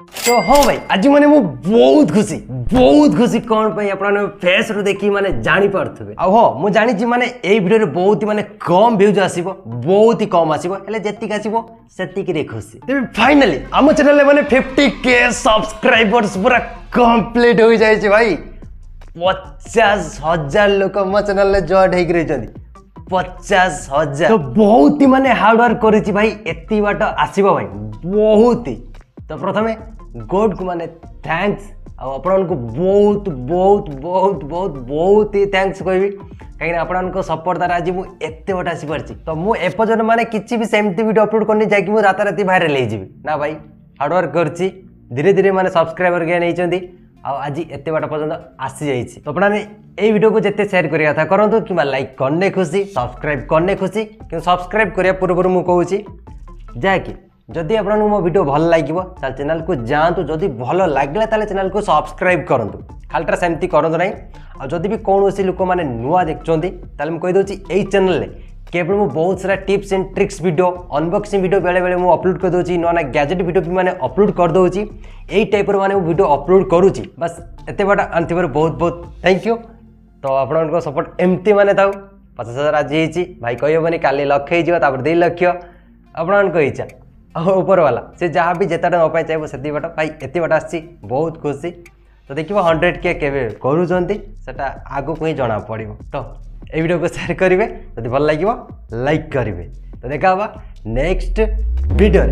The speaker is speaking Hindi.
तो हाँ भाई आज मैंने मु बहुत खुशी कौन पे अपन फेस रो देखी माने जानी पारथुबे आ हो मु जानी छी माने एई वीडियो रे बहुत ही माने कम व्यूज आसीबो बहुत ही कम आसीबो हेले जेतिक आसीबो सेतिक रे खुशी तबे फाइनली हम चैनल रे माने 50k सब्सक्राइबर्स पूरा कंप्लीट हो जाय छै भाई 50,000 लोक मो चैनल रे जॉइन हेक रही छथि 50,000 तो बहुत ही माने हार्ड वर्क करी छी भाई एती बाट आसीबो भाई बहुत ही तो प्रथमे गॉड को माने थैंक्स आपण को बहुत बहुत बहुत बहुत बहुत ही थैंक्स कहबी कहीं आपण को सपोर्ट द्वारा आज मु एते बट आसी परची तो मु एपर्यंत माने किछि भी सेमती वीडियो अपलोड करनी जाय कि मु राता राती वायरल हे जीवी ना भाई हार्ड वर्क करची धीरे धीरे माने सब्सक्राइबर गेन हेचंदी आज एते बाट पर्यंत आसी जाइछि तो आपण ए वीडियो को जेते शेयर करिया था करंतु कि लाइक करने खुशी सब्सक्राइब करने खुशी कि सब्सक्राइब करिया पूर्व मु कहूची जाकि जदि आपन मो वीडियो भल लागिवो ताल चैनल को जांतु जदि भल लागला ताले चैनल को सब्सक्राइब करंतु खालटा सेमती करंतु नै आ जदि भी कोनोसी लोक माने नुवा देखचोंदी ताले म कहि दोची एई चैनल ले केवल मु बहुत सारा tips and tricks video unboxing video बेले बेले मु अपलोड कर दोची नोना गैजेट वीडियो भी माने अपलोड कर दोची एई टाइप रो माने मु वीडियो अपलोड करूची बस एते बडा अंतिम बहुत बहुत थैंक यू तो आपन को सपोर्ट एमती माने ताऊ 50,000 आज हेची भाई कहबनी काली लक्ष हे जिवो तापर 2 लाख आपन को इच्छा ऊपर वाला से जहाँ भी जेता ना चाहिए से बाट भाई एत बाट आसी बहुत खुशी तो देखिए 100k केवे करूँचा आगु को ही जना पड़ो तो ये वीडियो को शेयर करेंगे जब भल लगे लाइक करेंगे तो देखा नेक्स्ट वीडियो।